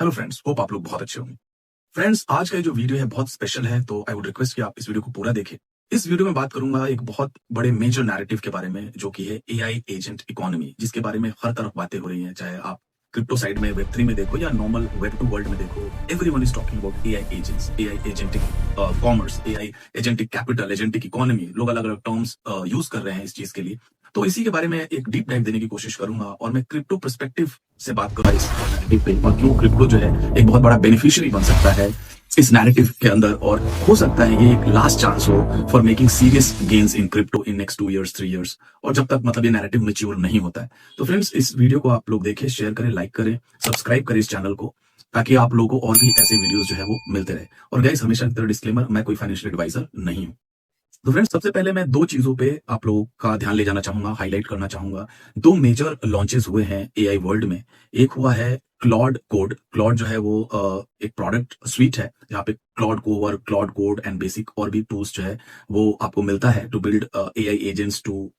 Hello friends, hope आप लोग बहुत अच्छे होंगे। फ्रेंड्स, आज का ये जो वीडियो है बहुत स्पेशल है, तो आई वुड रिक्वेस्ट कि आप इस वीडियो को पूरा देखें। इस वीडियो में बात करूंगा एक बहुत बड़े मेजर नैरेटिव के बारे में, जो कि है एआई एजेंट इकोनॉमी, जिसके बारे में हर तरफ बातें हो रही हैं। चाहे आप क्रिप्टो साइड में वेब 3 में देखो या नॉर्मल वेब 2 वर्ल्ड में देखो, everyone is talking about AI agents, AI agentic commerce, AI agentic capital, agentic economy. लोग अलग अलग टर्म्स यूज कर रहे हैं इस चीज के लिए। तो इसी के बारे में एक डीप डाइव देने की कोशिश करूंगा और मैं क्रिप्टो पर्सपेक्टिव से बात करूंगा इस नैरेटिव पे, और क्यों क्रिप्टो जो है एक बहुत बड़ा बेनिफिशियरी बन सकता है इस नैरेटिव के अंदर, और हो सकता है ये एक लास्ट चांस हो for making serious gains in crypto in next 2 years 3 years, और जब तक मतलब ये नैरेटिव मैच्योर नहीं होता है। तो फ्रेंड्स, इस वीडियो को आप लोग देखें, शेयर करें, लाइक करें, सब्सक्राइब करें इस चैनल को, ताकि आप लोगों को और भी ऐसे वीडियोस जो है वो मिलते रहे। और गाइस, हमेशा की तरह डिस्क्लेमर, मैं कोई फाइनेंशियल एडवाइजर नहीं हूं। तो फ्रेंड्स, सबसे पहले मैं दो चीजों पे आप लोगों का ध्यान ले जाना चाहूंगा, हाईलाइट करना चाहूंगा। दो मेजर लॉन्चेस हुए हैं एआई वर्ल्ड में। एक हुआ है क्लॉड कोड। क्लॉड जो है वो एक प्रोडक्ट स्वीट है, जहाँ पे Claude Cowork, Claude Code and basic और भी टूल्स जो है वो आपको मिलता है to build AI agents to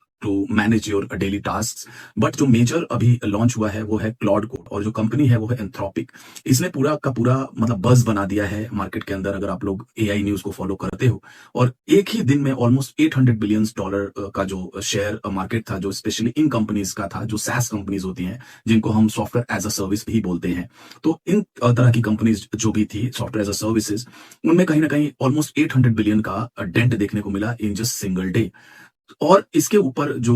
manage your daily task. But जो मेजर अभी लॉन्च हुआ है वो है क्लॉड कोड, और जो कंपनी है वो है एंथ्रोपिक। इसने पूरा का पूरा मतलब बज बना दिया है मार्केट के अंदर, अगर आप लोग एआई न्यूज को फॉलो करते हो। और एक ही दिन में ऑलमोस्ट $800 बिलियन का जो शेयर मार्केट था, जो स्पेशली इन कंपनीज का था, जो सैस कंपनीज होती हैं, जिनको हम सॉफ्टवेयर एज अ सर्विस भी बोलते हैं। तो इन तरह की कंपनीज जो भी थी सॉफ्टवेयर एज अ सर्विसेज, उनमें कहीं ना कहीं ऑलमोस्ट 800 बिलियन का डेंट देखने को मिला इन जस्ट सिंगल डे। और इसके ऊपर जो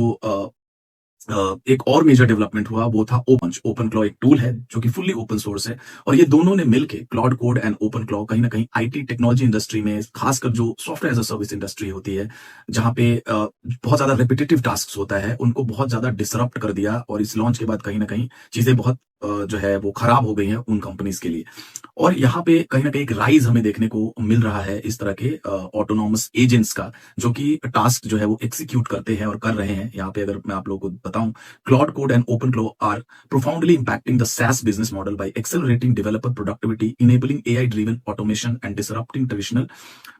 एक और मेजर डेवलपमेंट हुआ वो था ओपन क्लॉ। एक टूल है जो कि फुल्ली ओपन सोर्स है, और ये दोनों ने मिलके, Claude Code and OpenClaw, कहीं ना कहीं आईटी टेक्नोलॉजी इंडस्ट्री में, खासकर जो software as a service industry होती है, जहां पे बहुत ज्यादा रिपीटेटिव टास्क होता है, उनको बहुत ज्यादा डिसरप्ट कर दिया। और इस लॉन्च के बाद कहीं ना कहीं चीजें बहुत जो है वो खराब हो गई हैं उन कंपनीज के लिए। और यहाँ पे कहीं ना कहीं एक राइज हमें देखने को मिल रहा है इस तरह के ऑटोनॉमस एजेंट्स का, जो कि टास्क जो है वो एग्जीक्यूट करते हैं और कर रहे हैं। यहाँ पे अगर मैं आप लोगों को बताऊं, Claude Code and OpenClaw are profoundly impacting the SaaS business model by accelerating developer productivity, enabling AI-driven automation, and disrupting traditional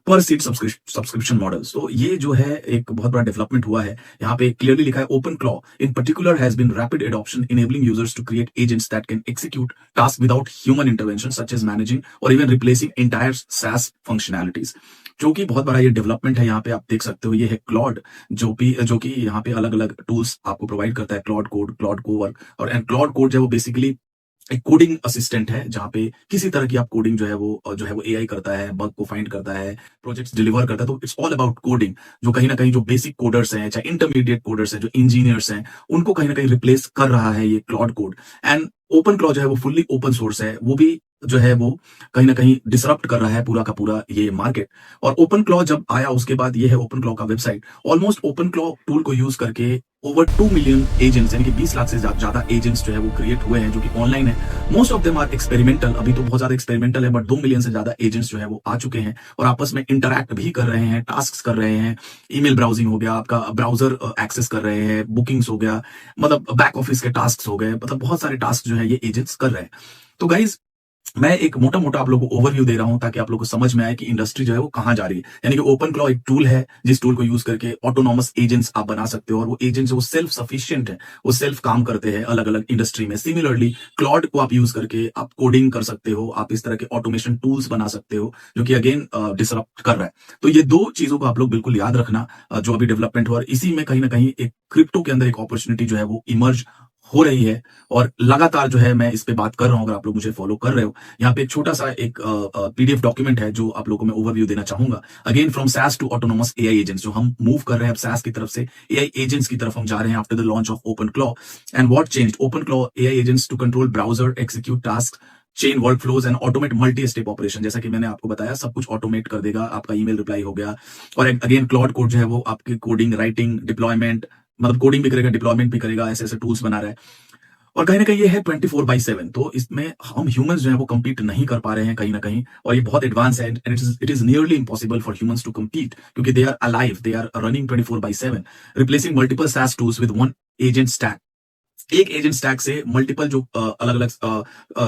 per seat subscription models। तो ये जो है एक बहुत बड़ा डेवलपमेंट हुआ है। यहाँ पे क्लियरली लिखा है, OpenClaw in particular has been rapid adoption, enabling users to create agents that can execute tasks without human intervention, such as managing or even replacing entire SaaS functionalities। जो कि बहुत बड़ा ये डेवलपमेंट है। यहाँ पे आप देख सकते हो, ये है क्लॉड, जो कि यहाँ पे अलग अलग टूल्स आपको प्रोवाइड करता है, क्लॉड कोड, क्लॉड कोवर। और क्लॉड कोड जो है वो बेसिकली एक कोडिंग असिस्टेंट है, जहां पे किसी तरह की आप कोडिंग जो है वो एआई करता है, बग को फाइंड करता है, प्रोजेक्ट्स डिलीवर करता है। तो इट्स ऑल अबाउट कोडिंग, जो कहीं ना कहीं जो बेसिक कोडर्स हैं, चाहे इंटरमीडिएट कोडर्स हैं, जो इंजीनियर्स हैं, उनको कहीं ना कहीं रिप्लेस कर रहा है ये Claude Code. And OpenClaw जो है वो फुल्ली ओपन सोर्स है, वो भी जो है वो कहीं ना कहीं डिसरप्ट कर रहा है पूरा का पूरा ये मार्केट। और ओपन क्लॉ जब आया उसके बाद ये है ओपन क्लॉ का website. Almost OpenClaw tool को यूज करके ओवर 2 मिलियन एजेंट्स, यानी कि 20 लाख से ज्यादा एजेंट्स जो है वो क्रिएट हुए हैं, जो कि ऑनलाइन है। Most of them are experimental, अभी तो बहुत ज्यादा एक्सपेरिमेंटल है, बट 2 मिलियन से ज्यादा एजेंट्स जो है वो आ चुके हैं और आपस में इंटरैक्ट भी कर रहे हैं, टास्क कर रहे हैं। ईमेल ब्राउजिंग हो गया, आपका ब्राउजर एक्सेस कर रहे हैं, बुकिंग्स हो गया, मतलब बैक ऑफिस के टास्क हो गए, मतलब बहुत सारे टास्क जो है ये एजेंट्स कर रहे हैं। तो गाइज, मैं एक मोटा मोटा आप लोगों को ओवरव्यू दे रहा हूं, ताकि आप लोगों को समझ में आए कि इंडस्ट्री जो है वो कहां जा रही है। यानी कि ओपन क्लॉ एक टूल है, जिस टूल को यूज करके ऑटोनॉमस एजेंट्स आप बना सकते हो, और वो एजेंट्स वो सेल्फ सफिशिएंट है, वो सेल्फ काम करते हैं अलग अलग इंडस्ट्री में। सिमिलरली क्लॉड को आप यूज करके आप कोडिंग कर सकते हो, आप इस तरह के ऑटोमेशन टूल्स बना सकते हो, जो कि अगेन डिसरप्ट कर रहा है। तो ये दो चीजों को आप लोग बिल्कुल याद रखना, जो अभी डेवलपमेंट हुआ, और इसी में कहीं ना कहीं एक क्रिप्टो के अंदर एक अपॉर्चुनिटी जो है वो इमर्ज हो रही है। और लगातार जो है मैं इस पे बात कर रहा हूं, अगर आप लोग मुझे फॉलो कर रहे हो। यहाँ पे एक छोटा सा एक पीडीएफ डॉक्यूमेंट है जो आप लोगों को मैं ओवरव्यू देना चाहूंगा। Again, from SaaS to autonomous AI agents, जो हम मूव कर रहे हैं अब SaaS की तरफ से एआई एजेंट्स की तरफ हम जा रहे हैं after the launch of OpenClaw. And what changed? OpenClaw AI agents to control browser, execute task, chain workflows and automate multi step operation. जैसा कि मैंने आपको बताया, सब कुछ ऑटोमेट कर देगा, आपका ईमेल रिप्लाई हो गया। और अगेन, क्लॉड कोड जो है वो आपकी कोडिंग, राइटिंग, डिप्लॉयमेंट, मतलब कोडिंग भी करेगा, डिप्लॉयमेंट भी करेगा, ऐसे ऐसे टूल्स बना रहा है। और कहीं ना कहीं ये है 24/7। तो इसमें हम ह्यूमंस जो है वो compete नहीं कर पा रहे हैं कहीं ना कहीं, और ये बहुत एडवांस है, and it is nearly impossible for humans to compete, क्योंकि they are alive, they are running 24/7, replacing multiple SaaS tools with one agent stack. एक एजेंट स्टैक से मल्टीपल जो अलग अलग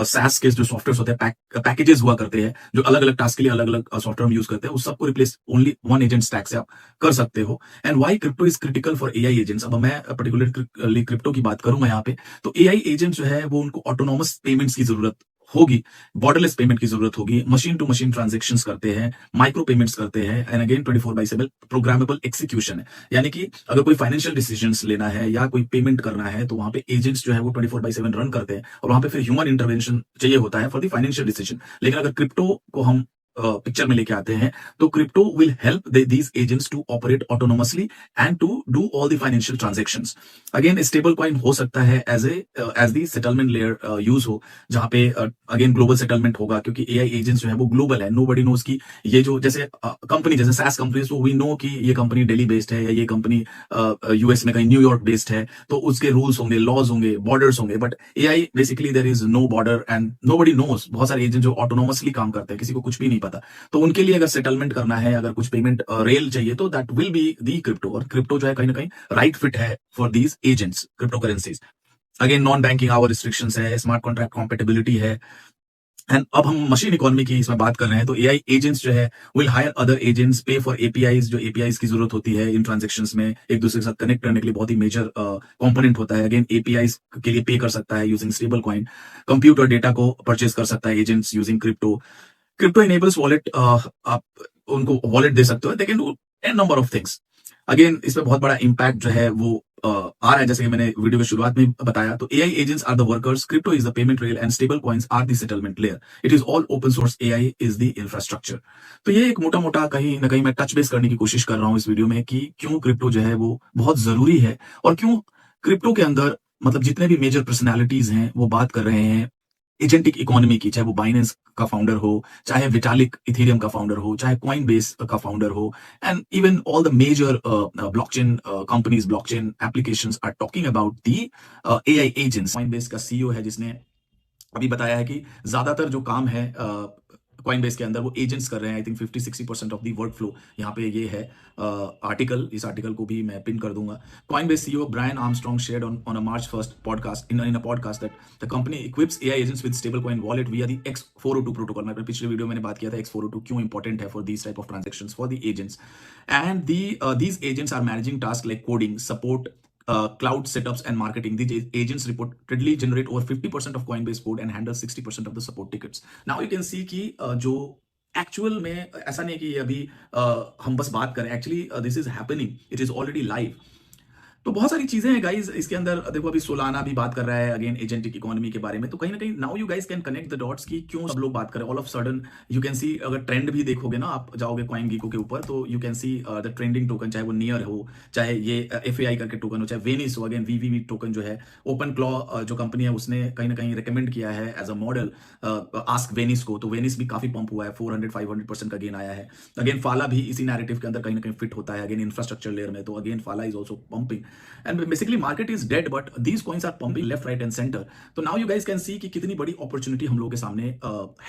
SaaS के जो सॉफ्टवेयर होते हैं, पैकेजेस हुआ करते हैं, जो अलग अलग टास्क के लिए अलग अलग सॉफ्टवेयर हम यूज करते हैं, उस सबको replace only one agent stack से आप कर सकते हो। And why crypto is critical for AI agents. अब मैं पर्टिकुलरली क्रिप्टो की बात करूंगा यहाँ पे। तो एआई एजेंट जो है वो, उनको ऑटोनॉमस पेमेंट्स की जरूरत होगी, बॉर्डरलेस पेमेंट की जरूरत होगी, मशीन टू मशीन ट्रांजेक्शंस करते हैं, माइक्रो पेमेंट्स करते हैं, एंड अगेन 24/7 प्रोग्रामेबल एक्सिक्यूशन है। यानी कि अगर कोई फाइनेंशियल डिसीजंस लेना है या कोई पेमेंट करना है तो वहां पे एजेंट्स जो है वो 24/7 रन करते हैं, और वहां पे फिर ह्यूमन इंटरवेंशन चाहिए होता है फॉर द फाइनेंशियल डिसीजन। लेकिन अगर क्रिप्टो को हम पिक्चर में लेके आते हैं तो crypto will help these agents to operate autonomously and to do all the financial transactions. Again stable coin हो सकता है as the settlement layer use हो, जहां पे अगेन ग्लोबल सेटलमेंट होगा, क्योंकि एआई एजेंट्स जो है वो ग्लोबल है। नोबडी नोज की ये जो जैसे कंपनी जैसे सैस कंपनीज, तो वी नो कि ये कंपनी दिल्ली बेस्ड है या ये कंपनी यूएस में कहीं न्यूयॉर्क बेस्ड है, तो उसके रूल्स होंगे, लॉज होंगे, बॉर्डर्स होंगे। But AI basically there is no border and nobody knows. बहुत सारे एजेंट जो ऑटोनोमसली काम करते हैं, किसी को कुछ भी नहीं पता, तो उनके लिए अगर सेटलमेंट करना है, अगर कुछ पेमेंट रेल चाहिए, तो that will be the crypto. और क्रिप्टो जो है कहीं ना कहीं राइट फिट है for these agents, crypto currencies. Again non banking our restrictions है, स्मार्ट कॉन्ट्रैक्ट कॉम्पेटिबिलिटी है। एंड अब हम मशीन इकोनॉमी की इसमें बात कर रहे हैं, तो एआई एजेंट्स जो है विल हायर अदर एजेंट्स, पे फॉर एपीआईज, जो एपीआईज की जरूरत होती है इन ट्रांजेक्शंस में एक दूसरे के साथ कनेक्ट करने के लिए, बहुत ही मेजर कंपोनेंट होता है। अगेन एपीआईज के लिए पे कर सकता है using stable coin, computer data को परचेज कर सकता है agents using crypto. Crypto enables wallet, आप उनको वॉलेट दे सकते हो, they can do an number of things. Again इसमें बहुत बड़ा इंपैक्ट जो है वो आ रहा है, जैसे कि मैंने वीडियो की शुरुआत में बताया। तो AI agents are the workers, crypto is the payment rail and stable coins are the settlement layer. It is all open source, AI is the infrastructure. तो ये एक मोटा मोटा कहीं ना कहीं मैं टच बेस करने की कोशिश कर रहा हूं इस वीडियो में कि क्यों क्रिप्टो जो है वो बहुत जरूरी है, और क्यों क्रिप्टो के अंदर मतलब जितने भी मेजर पर्सनैलिटीज हैं वो बात कर रहे हैं एजेंटिक इकोनॉमी की। चाहे वो बाइनेंस का फाउंडर हो, चाहे विटालिक इथेरियम का फाउंडर हो, चाहे कॉइन बेस का फाउंडर हो, and even all the major blockchain companies, blockchain applications are talking about the AI agents. Coinbase का सीईओ है जिसने अभी बताया है कि ज्यादातर जो काम है कॉइन बेस के अंदर वो एजेंट्स कर रहे हैं। I think 50-60% of the work flow यहाँ पे ये है। आर्टिकल, इस आर्टिकल को भी मैं पिन कर दूंगा। Coinbase CEO Brian Armstrong shared on a March 1st podcast in a podcast that the company equips AI agents with stablecoin wallet via the X402 protocol. मैं पिछले video में बात किया था X402 क्यों important है for these type of transactions for the agents. And these agents are managing task like coding, support, cloud setups and marketing. These agents reportedly generate over 50% of Coinbase code and handle 60% of the support tickets. Now you can see कि जो actual में ऐसा नहीं है कि ये अभी हम बस बात करें, actually this is happening, it is already live. तो बहुत सारी चीजें हैं गाइस इसके अंदर। देखो अभी सोलाना भी बात कर रहा है अगेन एजेंटिक इकोनॉमी के बारे में, तो कहीं ना कहीं now you guys can connect the dots कि क्यों सब लोग बात करें। All of sudden you can see, अगर ट्रेंड भी देखोगे ना, आप जाओगे कॉइन गीको के ऊपर, तो you can see the trending token, चाहे वो नियर हो, चाहे ये एफएआई करके टोकन हो, चाहे वेनिस हो। अगेन वीवीवी टोकन जो है, ओपन क्लॉ जो कंपनी है उसने कहीं ना कहीं रिकमेंड किया है as a model ask Venice को, तो वेनिस भी काफी पंप हुआ है, 400-500% का गेन आया है। अगेन फाला भी इसी नैरेटिव के अंदर कहीं ना कहीं फिट होता है, अगेन इंफ्रास्ट्रक्चर लेयर में, तो अगेन फाला is also pumping and basically market is dead but these coins are pumping left, right and center. तो now you guys can see कि कितनी बड़ी अपॉर्चुनिटी हम लोगों के सामने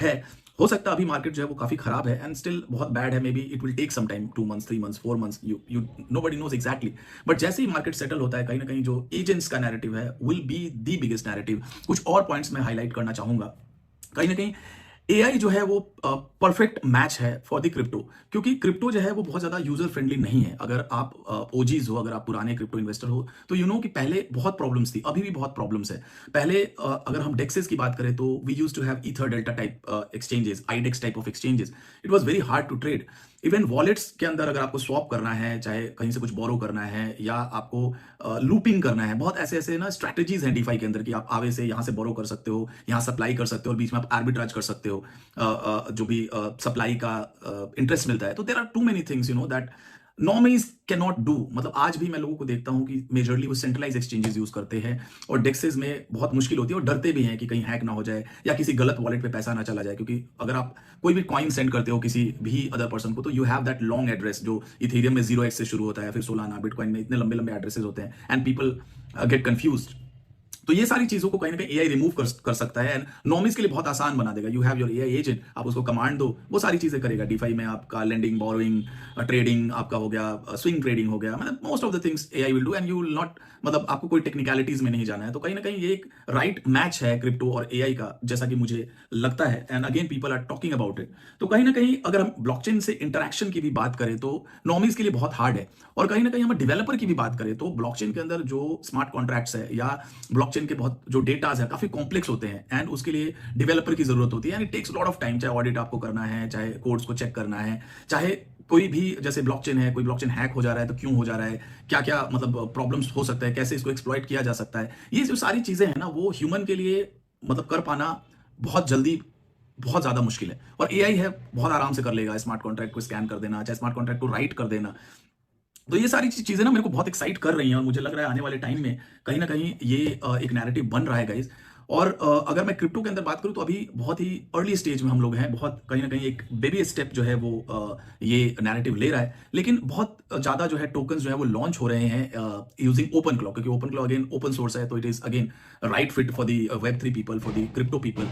है। हो सकता है अभी मार्केट जो है वो काफी खराब है एंड स्टिल बहुत बैड है, maybe it will take some time, 2 months, 3 months, 4 months, you nobody knows exactly. But जैसे ही मार्केट सेटल होता है, कहीं ना कहीं जो एजेंट्स का नैरेटिव है will be the biggest narrative. कुछ और पॉइंट्स मैं हाईलाइट करना चाहूंगा। कहीं ना कहीं एआई जो है वो परफेक्ट मैच है फॉर द क्रिप्टो, क्योंकि क्रिप्टो जो है वो बहुत ज्यादा यूजर फ्रेंडली नहीं है। अगर आप ओजीज हो, अगर आप पुराने क्रिप्टो इन्वेस्टर हो, तो यू नो कि पहले बहुत प्रॉब्लम्स थी, अभी भी बहुत प्रॉब्लम्स है। पहले अगर हम डेक्सेस की बात करें तो we used to have Ether Delta type exchanges, IDEX type of exchanges. It was very hard to trade. Even wallets के अंदर अगर आपको स्वैप करना है, चाहे कहीं से कुछ बोरो करना है, या आपको लूपिंग करना है, बहुत ऐसे ऐसे ना स्ट्रैटेजीज हैं डीफाई के अंदर कि आप आवे से यहां से बोरो कर सकते हो, यहां सप्लाई कर सकते हो, और बीच में आप आर्बिट्राज कर सकते हो जो भी सप्लाई का इंटरेस्ट मिलता है। तो there are too many things you know that normies can not do. मतलब आज भी मैं लोगों को देखता हूं कि मेजरली वो सेंट्रलाइज एक्सचेंजेस यूज करते हैं, और डेक्सेस में बहुत मुश्किल होती है, और डरते भी हैं कि कहीं हैक ना हो जाए या किसी गलत वॉलेट पे पैसा ना चला जाए। क्योंकि अगर आप कोई भी कॉइन सेंड करते हो किसी भी अदर पर्सन को, तो you have that long address जो इथेरियम में 0x से शुरू होता है, फिर सोलाना, बिटकॉइन में इतने लंबे लंबे एड्रेसेस होते हैं एंड पीपल गेट कंफ्यूज्ड। तो ये सारी चीजों को कहीं ना कहीं एआई रिमूव कर सकता है एंड नॉर्मल्स के लिए बहुत आसान बना देगा। You have your AI agent, आप उसको कमांड दो, वो सारी चीजें करेगा। डीफाई में आपका लेंडिंग, बोरोइंग, ट्रेडिंग आपका हो गया, स्विंग ट्रेडिंग हो गया, मतलब most of the things AI will do and you will not, मतलब आपको कोई टेक्निकलिटीज में नहीं जाना है। तो कहीं ना कहीं ये एक राइट मैच है क्रिप्टो और एआई का, जैसा कि मुझे लगता है, and again people are talking about it. तो कहीं ना कहीं अगर हम ब्लॉकचेन से इंटरेक्शन की भी बात करें तो नॉर्मल्स के लिए बहुत हार्ड है, और कहीं ना कहीं हम डेवलपर की भी बात करें तो ब्लॉकचेन के अंदर जो स्मार्ट कॉन्ट्रैक्ट्स है या ब्लॉकचेन के बहुत जो डेटाज है काफी कॉम्प्लेक्स होते हैं एंड उसके लिए डेवलपर की जरूरत होती है and it takes lot of time, चाहे ऑडिट आपको करना है, चाहे कोड्स को चेक करना है, चाहे कोई भी जैसे ब्लॉकचेन है, कोई ब्लॉकचेन हैक हो जा रहा है तो क्यों हो जा रहा है, क्या क्या मतलब प्रॉब्लम्स हो सकता है, कैसे इसको एक्सप्लॉइट किया जा सकता है, ये जो सारी चीजें हैं ना वो ह्यूमन के लिए मतलब कर पाना बहुत जल्दी बहुत ज्यादा मुश्किल है। और एआई है बहुत आराम से कर लेगा, स्मार्ट कॉन्ट्रैक्ट को स्कैन कर देना, चाहे स्मार्ट कॉन्ट्रैक्ट को राइट कर देना। तो ये सारी चीजें ना मेरे को बहुत एक्साइट कर रही हैं और मुझे लग रहा है आने वाले टाइम में कहीं ना कहीं ये एक नैरेटिव बन रहा है गाइज। और अगर मैं क्रिप्टो के अंदर बात करूं तो अभी बहुत ही अर्ली स्टेज में हम लोग हैं, बहुत कहीं ना कहीं एक बेबी स्टेप जो है वो ये नैरेटिव ले रहा है, लेकिन बहुत ज्यादा जो है टोकन्स जो है वो लॉन्च हो रहे हैं यूजिंग ओपन क्लॉ, क्योंकि open claw again open source है तो it is again right fit for the Web3 people, for the crypto people.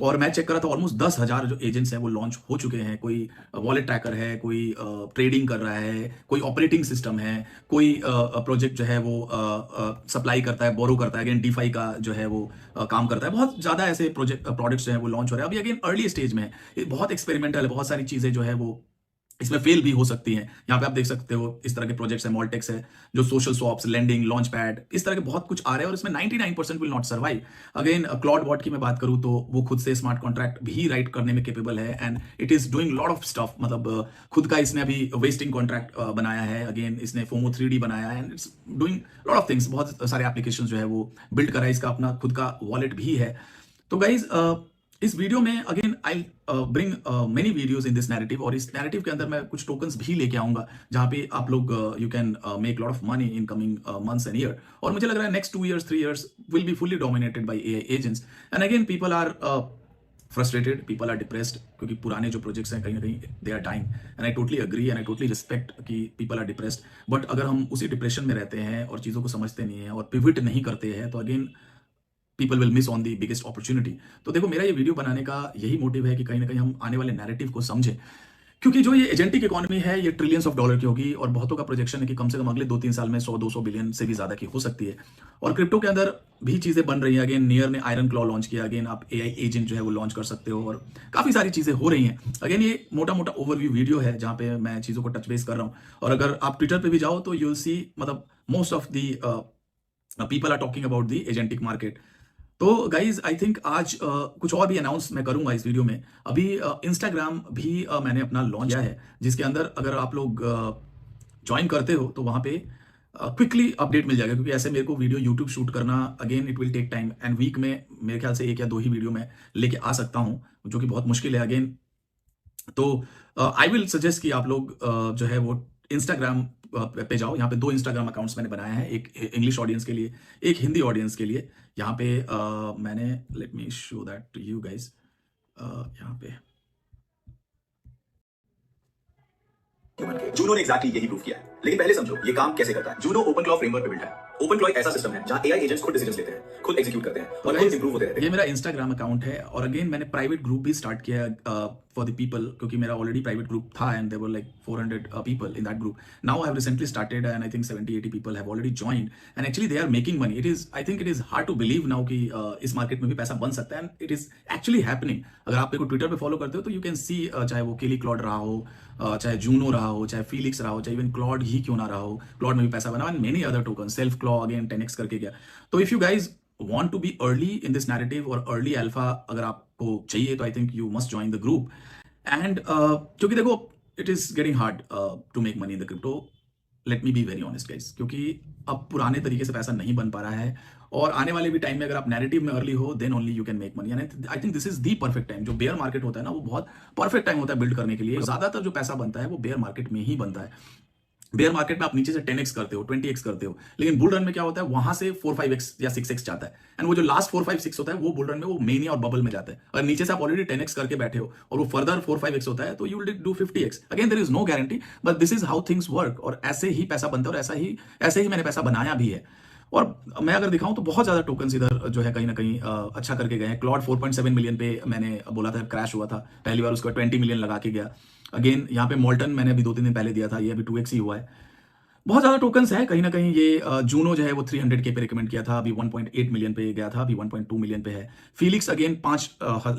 और मैं चेक करा था ऑलमोस्ट 10,000 जो एजेंट्स हैं वो लॉन्च हो चुके हैं। कोई वॉलेट ट्रैकर है, कोई ट्रेडिंग कर रहा है, कोई ऑपरेटिंग सिस्टम है, कोई प्रोजेक्ट जो है वो सप्लाई करता है, बोरो करता है, अगेन डीफाई का जो है वो काम करता है। बहुत ज्यादा ऐसे प्रोडक्ट्स जो है वो लॉन्च हो रहे हैं अभी, अगेन अर्ली स्टेज में है, ये बहुत एक्सपेरिमेंटल है, बहुत सारी चीजें जो है वो इसमें फेल भी हो सकती हैं। यहाँ पे आप देख सकते हो इस तरह के प्रोजेक्ट्स है, मॉल्टेक्स है जो social swaps, lending, launch pad, इस तरह के बहुत कुछ आ रहे हैं और इसमें 99% will not survive. Again Claude bot की मैं बात करूं तो वो खुद से स्मार्ट कॉन्ट्रैक्ट भी राइट करने में केपेबल है and it is doing lot of stuff, मतलब खुद का इसने अभी वेस्टिंग कॉन्ट्रैक्ट बनाया है, अगेन इसने फोमो 3D बनाया है and it's doing lot of things, बहुत सारे एप्लीकेशन जो है वो बिल्ड करा है, इसका अपना खुद का वॉलेट भी है। तो गाइज इस वीडियो में again I bring many videos in this narrative, और इस नैरेटिव के अंदर मैं कुछ टोकन्स भी लेके आऊंगा जहां पे आप लोग you can make lot of money in coming months and year. और मुझे लग रहा है next 2 years 3 years will be fully dominated by AI agents and again people are frustrated, people are depressed, क्योंकि पुराने जो प्रोजेक्ट्स हैं कहीं ना कहीं they are dying and I totally agree and I totally respect कि पीपल आर डिप्रेस्ड। बट अगर हम उसी डिप्रेशन में रहते हैं और चीज़ों को समझते नहीं है और पिविट नहीं करते हैं तो again people will miss on the biggest opportunity. तो देखो मेरा ये वीडियो बनाने का यही मोटिव है कि कहीं ना कहीं हम आने वाले नैरेटिव को समझें, क्योंकि जो ये एजेंटिक इकोनॉमी है ये ट्रिलियंस ऑफ डॉलर की होगी और बहुतों का प्रोजेक्शन है कि कम से कम अगले 2-3 साल में 100-200 बिलियन से भी ज्यादा की हो सकती है। और क्रिप्टो के अंदर भी चीजें बन रही हैं, अगेन नियर ने आयरन क्लॉ लॉन्च किया, अगेन आप एआई एजेंट जो है वो लॉन्च कर सकते हो और काफी सारी चीजें हो रही हैं। अगेन ये मोटा मोटा ओवरव्यू वीडियो है जहां पे मैं चीजों को टच बेस कर रहा हूं, और अगर आप ट्विटर पे भी जाओ तो यू विल सी मतलब most of the people are talking about the agentic market. तो गाइज आई थिंक आज कुछ और भी अनाउंस मैं करूंगा इस वीडियो में। अभी इंस्टाग्राम भी मैंने अपना लॉन्च किया है, जिसके अंदर अगर आप लोग ज्वाइन करते हो तो वहां पे क्विकली अपडेट मिल जाएगा, क्योंकि ऐसे मेरे को वीडियो यूट्यूब शूट करना again it will take time and week में मेरे ख्याल से 1 या 2 ही वीडियो मैं लेके आ सकता हूं, जो कि बहुत मुश्किल है अगेन। तो आई विल सजेस्ट कि आप लोग जो है वो इंस्टाग्राम पे जाओ। यहाँ पे 2 इंस्टाग्राम अकाउंट्स मैंने बनाया है, एक इंग्लिश ऑडियंस के लिए, एक हिंदी ऑडियंस के लिए। यहाँ पे मैंने let me show that to you guys, यहाँ पे जूनो ने एग्जैक्टली यही प्रूव किया है। लेकिन पहले समझो ये काम कैसे करता है। जूनो ओपन क्लॉ फ्रेमवर्क पे बिल्ड है। ओपन क्लॉ एक ऐसा सिस्टम है जहां एआई एजेंट्स खुद डिसीजंस लेते हैं, खुद एग्जीक्यूट करते हैं और खुद इंप्रूव होते रहते हैं। ये मेरा इंस्टाग्राम अकाउंट है और अगेन मैंने प्राइवेट ग्रुप भी स्टार्ट किया फॉर द पीपल, क्योंकि मेरा ऑलरेडी प्राइवेट ग्रुप था and there were like 400 people in that group. Now I have recently started and I think 70-80 people have already joined and actually they are making money. It is I think it is hard to believe now कि इस market में भी पैसा बन सकता है and it is actually happening. अगर आप मेरे को ट्विटर पे फॉलो करते हो तो यू कैन सी, चाहे वो केली क्लॉड रहा हो, चाहे जूनो रहा हो, चाहे फीलिक्स रहा हो, चाहे इवन क्लॉड ही क्यों ना रहा हो, क्लॉड में भी पैसा बना and many other token, self claw again 10x करके गया। तो if you guys want to be early in this narrative और early alpha अगर आपको चाहिए तो I think you must join the group and क्योंकि देखो it is getting hard to make money in the crypto, let me be very honest guys, क्योंकि अब पुराने तरीके से पैसा नहीं बन पा रहा है और आने वाले भी टाइम में अगर आप नैरेटिव में अर्ली हो then only you can make money and I think this is the perfect time। जो बेयर मार्केट होता है ना वो बहुत परफेक्ट टाइम होता है बिल्ड करने के लिए। ज्यादातर जो पैसा बनता है वो बेयर मार्केट में ही बनता है। बेयर मार्केट में आप नीचे से 10x करते हो, 20x करते हो, लेकिन बुल रन में क्या होता है वहां से 4-5x या 6x जाता है एंड वो जो लास्ट 4-5-6 होता है वो बुल रन में वो मेनिया और बबल में जाता है। और नीचे से आप ऑलरेडी 10x करके बैठे हो और वो फर्दर 4-5x होता है तो you will do 50x। Again there is no guarantee but this is how things work और ऐसे ही पैसा बनता है और ऐसे ही मैंने पैसा बनाया भी है। और मैं अगर दिखाऊं तो बहुत ज्यादा टोकन्स इधर जो है कहीं ना कहीं अच्छा करके गए हैं। क्लॉड 4.7 मिलियन पे मैंने बोला था क्रैश हुआ था पहली बार, उसके बाद 20 मिलियन लगा के गया। अगेन यहाँ पे मॉल्टन मैंने अभी 2-3 दिन पहले दिया था, ये अभी 2x ही हुआ है। बहुत ज्यादा टोकन्स है कहीं ना कहीं। ये जूनो जो है वो 300K पे रिकमेंड किया था, अभी 1.8 मिलियन पे गया था, अभी 1.2 मिलियन पे है। फीलिक्स अगेन 5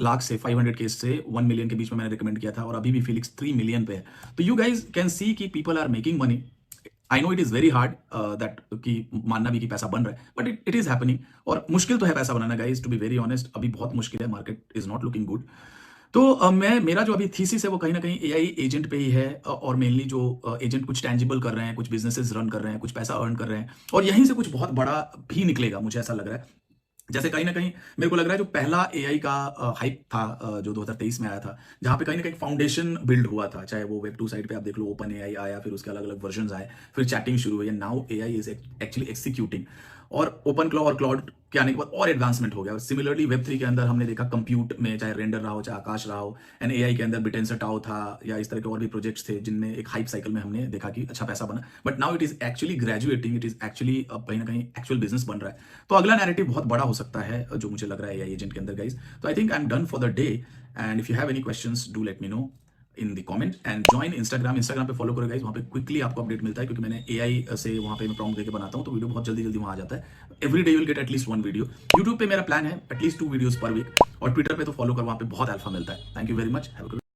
लाख से 500K से 1 मिलियन के बीच में मैंने रिकमेंड किया था और अभी भी फीलिक्स 3 मिलियन पे है। तो यू गाइज कैन सी कि people are making money I know it is very hard that कि मानना भी कि पैसा बन रहा है, बट इट इज हैपनिंग। और मुश्किल तो है पैसा बनाना guys, to be very honest, अभी बहुत मुश्किल है, market is not looking good. तो मैं मेरा जो अभी थीसिस है वो कहीं ना कहीं एआई एजेंट पे ही है, और मेनली जो एजेंट कुछ टैंजिबल कर रहे हैं, कुछ बिजनेसेस रन कर रहे हैं, कुछ पैसा अर्न कर रहे हैं, और यहीं से कुछ बहुत बड़ा भी निकलेगा, मुझे ऐसा लग रहा है। जैसे कहीं ना कहीं मेरे को लग रहा है जो पहला एआई का हाइप था, जो 2023 में आया था, जहां पे कहीं ना कहीं फाउंडेशन बिल्ड हुआ था, चाहे वो वेब 2 साइड पे आप देख लो, ओपन एआई आया, फिर उसके अलग अलग वर्जन आए, फिर चैटिंग शुरू हुई, now AI is actually executing. और ओपन क्लॉ और क्लाउड के आने के बाद और एडवांसमेंट हो गया। सिमिलरली वेब 3 के अंदर हमने देखा कंप्यूट में, चाहे रेंडर रहा हो, चाहे आकाश रहा हो, एंड एआई के अंदर बिटेंसर टाओ था, या इस तरह के और भी प्रोजेक्ट्स थे जिनमें एक हाइप साइकिल में हमने देखा कि अच्छा पैसा बना। But now it is actually graduating, it is actually कहीं ना कहीं एक्चुअल बिजनेस बन रहा है। तो अगला नैरेटिव बहुत बड़ा हो सकता है जो मुझे लग रहा है एआई एजेंट के अंदर गाइस। तो I think I am done for the day, and if you have any questions do let me know in the comment, and join Instagram पे फॉलो करो गाइस, वहाँ पे क्विकली आपको अपडेट मिलता है, क्योंकि मैंने एआई से वहाँ पे मैं प्रॉम्प्ट देके बनाता हूँ, तो वीडियो बहुत जल्दी जल्दी वहाँ आ जाता है। Every day you will get at least 1 video. YouTube पे मेरा प्लान है एटलीस्ट 2 वीडियोस पर वीक, और ट्विटर पे तो फॉलो कर, वहाँ पे बहुत अल्फा मिलता है। Thank you very much, have a good